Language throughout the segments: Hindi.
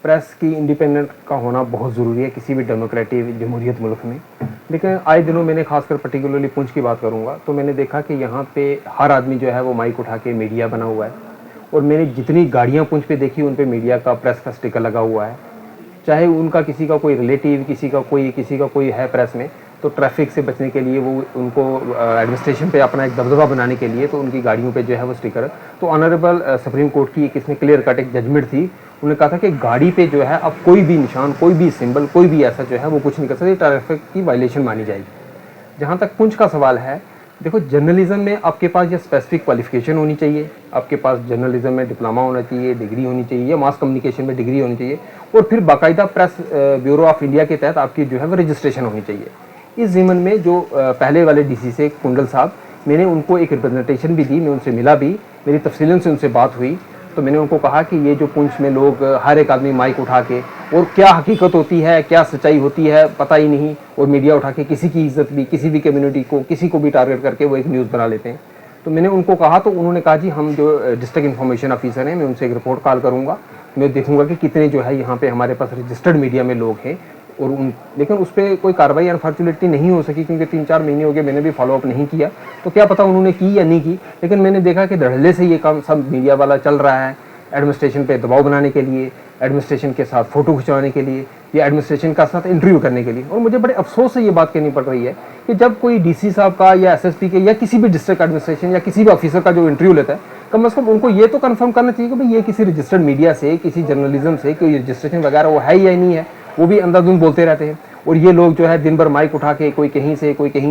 प्रेस की इंडिपेंडेंट का होना बहुत ज़रूरी है किसी भी डेमोक्रेटिक जमहूरियत मुल्क में। लेकिन आए दिनों मैंने खासकर पर्टिकुलरली पुंछ की बात करूंगा तो मैंने देखा कि यहाँ पे हर आदमी जो है वो माइक उठा के मीडिया बना हुआ है, और मैंने जितनी गाड़ियाँ पुंछ पे देखी उन पे मीडिया का प्रेस का स्टिकर लगा हुआ है। चाहे उनका किसी का कोई रिलेटिव किसी का कोई है प्रेस में, तो ट्रैफिक से बचने के लिए वो उनको एडमिनिस्ट्रेशन पे अपना एक दबदबा बनाने के लिए तो उनकी गाड़ियों पे जो है वो स्टिकर। तो ऑनरेबल सुप्रीम कोर्ट की एक इसमें क्लियर कट एक जजमेंट थी। उन्होंने कहा था कि गाड़ी पे जो है अब कोई भी निशान, कोई भी सिंबल, कोई भी ऐसा जो है वो कुछ नहीं कर सकते, ट्रैफिक की वायलेशन मानी जाएगी। जहाँ तक पुंछ का सवाल है, देखो जर्नलिज्म में आपके पास ये स्पेसिफिक क्वालिफिकेशन होनी चाहिए, आपके पास जर्नलिज्म में डिप्लोमा होना चाहिए, डिग्री होनी चाहिए, या मास कम्युनिकेशन में डिग्री होनी चाहिए, और फिर बाकायदा प्रेस ब्यूरो ऑफ इंडिया के तहत आपकी जो है वो रजिस्ट्रेशन होनी चाहिए। इस ज़मीन में जो पहले वाले डीसी से कुंडल साहब, मैंने उनको एक रिप्रेजेंटेशन भी दी, मैं उनसे मिला भी, मेरी तफसीलन से उनसे बात हुई। तो मैंने उनको कहा कि ये जो पुंछ में लोग हर एक आदमी माइक उठा के, और क्या हकीकत होती है क्या सच्चाई होती है पता ही नहीं, और मीडिया उठा के किसी की इज्जत भी, किसी भी कम्युनिटी को, किसी को भी टारगेट करके वो एक न्यूज़ बना लेते हैं। तो मैंने उनको कहा, तो उन्होंने कहा जी हम जो डिस्ट्रिक्ट इन्फॉर्मेशन ऑफिसर हैं, मैं उनसे एक रिपोर्ट कॉल करूँगा, मैं देखूँगा कि कितने जो है यहाँ पे हमारे पास रजिस्टर्ड मीडिया में लोग हैं। और लेकिन उस पर कोई कार्रवाई अनफॉर्चुनेटली नहीं हो सकी, क्योंकि 3-4 महीने हो गए, मैंने भी फॉलोअप नहीं किया, तो क्या पता उन्होंने की या नहीं की। लेकिन मैंने देखा कि धड़ल्ले से ये काम सब मीडिया वाला चल रहा है, एडमिनिस्ट्रेशन पे दबाव बनाने के लिए, एडमिनिस्ट्रेशन के साथ फ़ोटो खिंचवाने के लिए, या एडमिनिस्ट्रेशन का साथ इंटरव्यू करने के लिए। और मुझे बड़े अफसोस से ये बात कहनी पड़ रही है कि जब कोई डीसी साहब का या एसएसपी के या किसी भी डिस्ट्रिक्ट एडमिनिस्ट्रेशन या किसी भी ऑफिसर का जो इंटरव्यू लेता है, कम से कम उनको ये तो कंफर्म करना चाहिए कि भाई ये किसी रजिस्टर्ड मीडिया से, किसी जर्नलिज्म से कोई रजिस्ट्रेशन वगैरह वो है या नहीं है। वो भी अंधाधुंध बोलते रहते हैं, और ये लोग जो है दिन भर माइक उठा के कोई कहीं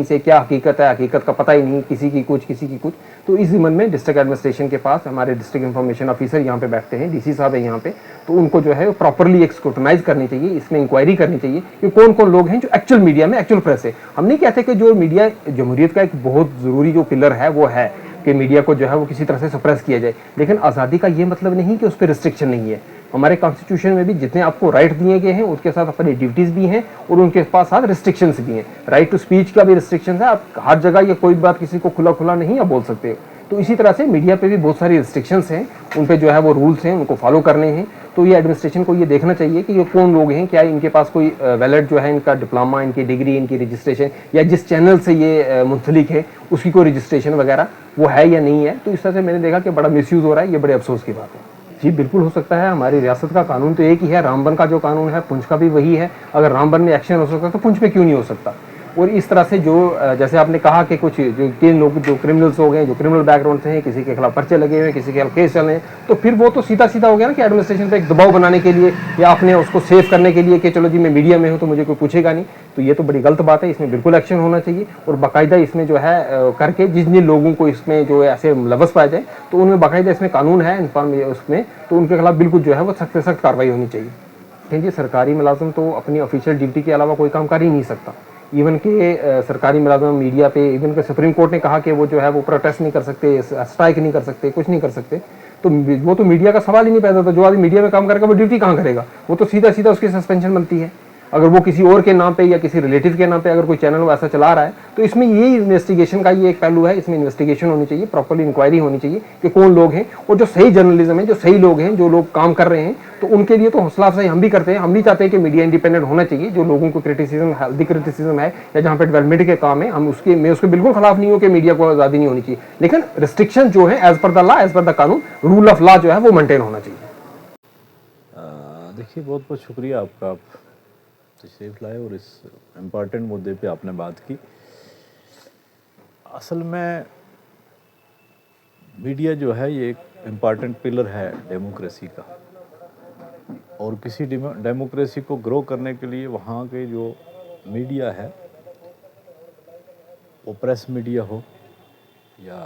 से, क्या हकीकत है, हकीकत का पता ही नहीं, किसी की कुछ। तो इस ज़िम्मन में डिस्ट्रिक्ट एडमिनिस्ट्रेशन के पास हमारे डिस्ट्रिक्ट इन्फॉर्मेशन ऑफिसर यहाँ पे बैठते हैं, डीसी साहब है यहाँ पे, तो उनको जो है प्रॉपरली एक स्क्रूटनाइज करनी चाहिए, इसमें इंक्वायरी करनी चाहिए कि कौन कौन लोग हैं जो एक्चुअल मीडिया में, एक्चुअल प्रेस है। हम नहीं कहते कि जो मीडिया जमहूरियत का एक बहुत ज़रूरी जो पिलर है वो है कि मीडिया को जो है वो किसी तरह से सप्रेस किया जाए, लेकिन आज़ादी का ये मतलब नहीं कि उस पर रिस्ट्रिक्शन नहीं है। हमारे कॉन्स्टिट्यूशन में भी जितने आपको राइट दिए गए हैं उसके साथ अपनी ड्यूटीज़ भी हैं, और उनके पास साथ रिस्ट्रिक्शंस भी हैं। राइट टू स्पीच का भी रिस्ट्रिक्शन है, आप हर जगह या कोई बात किसी को खुला नहीं आप बोल सकते। तो इसी तरह से मीडिया पे भी बहुत सारी रिस्ट्रिक्शंस हैं, उन पे जो है वो रूल्स हैं, उनको फॉलो करने हैं। तो ये एडमिनिस्ट्रेशन को ये देखना चाहिए कि ये कौन लोग हैं, क्या इनके पास कोई वैलिड जो है इनका डिप्लोमा, इनकी डिग्री, इनकी रजिस्ट्रेशन, या जिस चैनल से ये मुंसलिक है उसकी कोई रजिस्ट्रेशन वगैरह वो है या नहीं है। तो इस तरह से मैंने देखा कि बड़ा मिसयूज़ हो रहा है, ये बड़े अफसोस की बात है। जी बिल्कुल हो सकता है, हमारी रियासत का कानून तो एक ही है, रामबन का जो कानून है पुंछ का भी वही है। अगर रामबन में एक्शन हो सकता है तो पुंछ पे क्यों नहीं हो सकता। और इस तरह से जो जैसे आपने कहा कि कुछ जो 3 लोग जो क्रिमिनल्स हो गए, जो क्रिमिनल बैकग्राउंड से हैं, किसी के खिलाफ पर्चे लगे हुए हैं, किसी के खिलाफ केस चल रहे हैं, तो फिर वो तो सीधा हो गया ना कि एडमिनिस्ट्रेशन पे एक दबाव बनाने के लिए, या आपने उसको सेव करने के लिए कि चलो जी मैं मीडिया में हूँ तो मुझे कोई पूछेगा नहीं। तो ये तो बड़ी गलत बात है, इसमें बिल्कुल एक्शन होना चाहिए, और बाकायदा इसमें जो है करके जिन जिन लोगों को इसमें जो ऐसे मुलव्वस पाए जाए तो उनमें बाकायदा इसमें कानून है उसमें, तो उनके खिलाफ बिल्कुल जो है वो सख्त से सख्त कार्रवाई होनी चाहिए। क्योंकि सरकारी मुलाजिम तो अपनी ऑफिशियल ड्यूटी के अलावा कोई काम कर ही नहीं सकता। इवन के सरकारी मुलाजिम मीडिया पे, इवन के सुप्रीम कोर्ट ने कहा कि वो जो है वो प्रोटेस्ट नहीं कर सकते, स्ट्राइक नहीं कर सकते, कुछ नहीं कर सकते। तो वो तो मीडिया का सवाल ही नहीं पैदा होता। जो आदमी मीडिया में काम करेगा वो ड्यूटी कहाँ करेगा, वो तो सीधा उसकी सस्पेंशन बनती है। अगर वो किसी और के नाम पे या किसी रिलेटिव के नाम पे अगर कोई चैनल ऐसा चला रहा है, तो इसमें ये इन्वेस्टिगेशन का ये एक पहलू है, इसमें इन्वेस्टिगेशन होनी चाहिए, प्रॉपरली इंक्वायरी होनी चाहिए कि कौन लोग हैं, और जो सही जर्नलिज्म है, जो सही लोग हैं, जो लोग काम कर रहे हैं, तो उनके लिए तो हौसला अफजाई हम भी करते हैं। हम नहीं चाहते कि मीडिया इंडिपेंडेंट होना चाहिए। जो लोगों को क्रिटिसिज्म, हेल्दी क्रिटिसिज्म है, या जहाँ पे डेवलपमेंट के काम है, मैं उसके बिल्कुल खिलाफ नहीं हूँ कि मीडिया को आज़ादी नहीं होनी चाहिए, लेकिन रिस्ट्रिक्शन जो है as per the law, as per the कानून, रूल ऑफ लॉ जो है वो मेंटेन होना चाहिए। देखिए, बहुत बहुत शुक्रिया आपका, आप तशरीफ़ लाए और इस इम्पॉर्टेंट मुद्दे पे आपने बात की। असल में मीडिया जो है ये एक इम्पॉर्टेंट पिलर है डेमोक्रेसी का, और किसी डेमोक्रेसी को ग्रो करने के लिए वहाँ के जो मीडिया है, वो प्रेस मीडिया हो या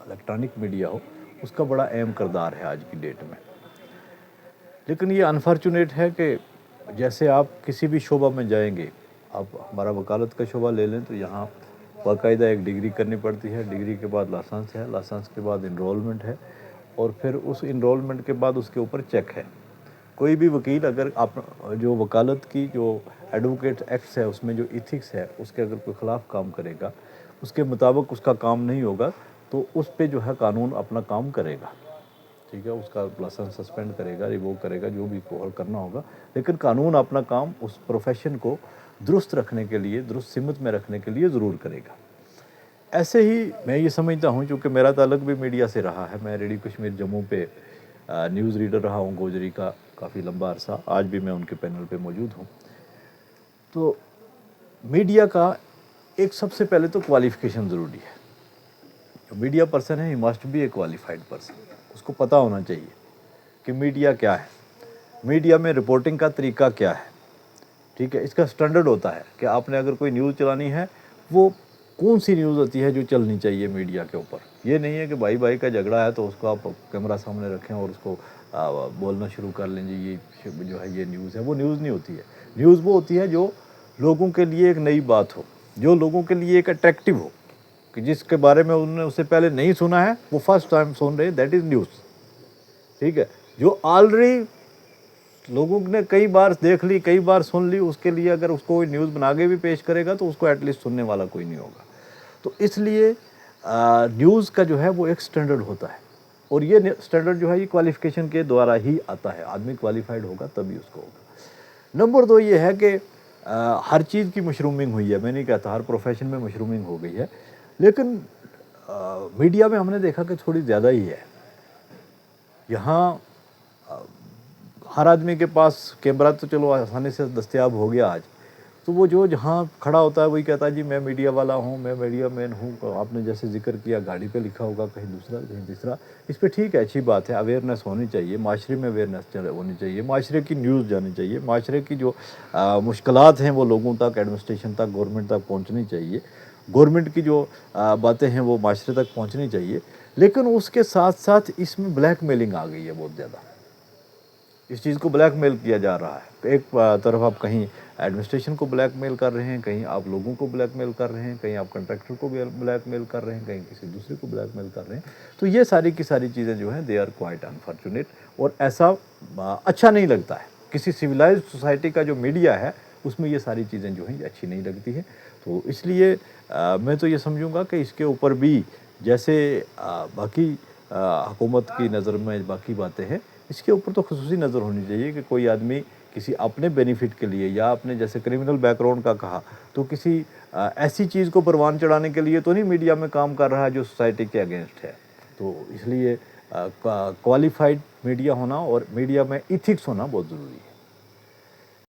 इलेक्ट्रॉनिक मीडिया हो, उसका बड़ा अहम किरदार है आज की डेट में। लेकिन ये अनफॉर्चुनेट है कि जैसे आप किसी भी शोबा में जाएंगे, आप हमारा वकालत का शोबा ले लें तो यहाँ बाकायदा एक डिग्री करनी पड़ती है, डिग्री के बाद लाइसेंस है, लाइसेंस के बाद इनरोलमेंट है, और फिर उस इनरोलमेंट के बाद उसके ऊपर चेक है। कोई भी वकील अगर आप जो वकालत की जो एडवोकेट एक्ट्स है उसमें जो इथिक्स है उसके अगर कोई ख़िलाफ़ काम करेगा, उसके मुताबिक उसका काम नहीं होगा, तो उस पे जो है कानून अपना काम करेगा। ठीक है, उसका लाइसेंस सस्पेंड करेगा, रिवोक करेगा, जो भी करना होगा, लेकिन कानून अपना काम उस प्रोफेशन को दुरुस्त रखने के लिए, दुरुस्त सीमित में रखने के लिए ज़रूर करेगा। ऐसे ही मैं ये समझता हूँ, चूँकि मेरा ताल्लुक भी मीडिया से रहा है, मैं रेडियो कश्मीर जम्मू पे न्यूज़ रीडर रहा हूँ गोजरी का काफ़ी लंबा अरसा, आज भी मैं उनके पैनल पे मौजूद हूँ। तो मीडिया का एक सबसे पहले तो क्वालिफ़िकेशन ज़रूरी है। जो मीडिया पर्सन है, he must be A qualified person. उसको पता होना चाहिए कि मीडिया क्या है, मीडिया में रिपोर्टिंग का तरीका क्या है, ठीक है। इसका स्टैंडर्ड होता है कि आपने अगर कोई न्यूज़ चलानी है, वो कौन सी न्यूज़ होती है जो चलनी चाहिए मीडिया के ऊपर। ये नहीं है कि भाई भाई का झगड़ा है तो उसको आप कैमरा सामने रखें और उसको बोलना शुरू कर लें, जी ये जो है ये न्यूज़ है। वो न्यूज़ नहीं होती है। न्यूज़ वो होती है जो लोगों के लिए एक नई बात हो, जो लोगों के लिए एक अट्रैक्टिव हो, कि जिसके बारे में उन्होंने उससे पहले नहीं सुना है, वो फर्स्ट टाइम सुन रहे हैं, दैट इज़ न्यूज़, ठीक है। जो ऑलरेडी लोगों ने कई बार देख ली, कई बार सुन ली, उसके लिए अगर उसको कोई न्यूज़ बना के भी पेश करेगा तो उसको एटलीस्ट सुनने वाला कोई नहीं होगा। तो इसलिए न्यूज़ का जो है वो एक स्टैंडर्ड होता है, और ये स्टैंडर्ड जो है ये क्वालिफ़िकेशन के द्वारा ही आता है। आदमी क्वालिफाइड होगा तभी उसको होगा। नंबर 2 ये है कि हर चीज़ की मशरूमिंग हुई है। मैं नहीं कहता हर प्रोफेशन में मशरूमिंग हो गई है, लेकिन मीडिया में हमने देखा कि थोड़ी ज़्यादा ही है। यहाँ हर आदमी के पास कैमरा तो चलो आसानी से दस्तयाब हो गया आज, तो वो जो जहाँ खड़ा होता है वही कहता है जी मैं मीडिया वाला हूँ, मैं मीडिया मैन हूँ। आपने जैसे जिक्र किया, गाड़ी पे लिखा होगा कहीं दूसरा कहीं तीसरा। इस पे ठीक है, अच्छी बात है, अवेयरनेस होनी चाहिए, माशरे में अवेयरनेस होनी चाहिए, माशरे की न्यूज़ जानी चाहिए, माशरे की जो मुश्किलात हैं वो लोगों तक, एडमिनिस्ट्रेशन तक, गवर्नमेंट तक पहुँचनी चाहिए। गवर्नमेंट की जो बातें हैं वो माशरे तक पहुँचनी चाहिए। लेकिन उसके साथ साथ इसमें ब्लैकमेलिंग आ गई है बहुत ज़्यादा। इस चीज़ को ब्लैकमेल किया जा रहा है। एक तरफ आप कहीं एडमिनिस्ट्रेशन को ब्लैकमेल कर रहे हैं, कहीं आप लोगों को ब्लैकमेल कर रहे हैं, कहीं आप कॉन्ट्रैक्टर को ब्लैकमेल कर रहे हैं, कहीं किसी दूसरे को ब्लैकमेल कर रहे हैं। तो ये सारी की सारी चीज़ें जो हैं दे आर क्वाइट अनफॉर्चुनेट, और ऐसा अच्छा नहीं लगता है। किसी सिविलाइज्ड सोसाइटी का जो मीडिया है उसमें ये सारी चीज़ें जो हैं ये अच्छी नहीं लगती है। तो इसलिए मैं तो ये समझूंगा कि इसके ऊपर भी जैसे बाकी हुकूमत की नज़र में बाकी बातें हैं, इसके ऊपर तो खुसूसी नज़र होनी चाहिए कि कोई आदमी किसी अपने बेनिफिट के लिए या अपने जैसे क्रिमिनल बैकग्राउंड का कहा, तो किसी ऐसी चीज़ को परवान चढ़ाने के लिए तो नहीं मीडिया में काम कर रहा है जो सोसाइटी के अगेंस्ट है। तो इसलिए क्वालिफाइड मीडिया होना और मीडिया में इथिक्स होना बहुत ज़रूरी है।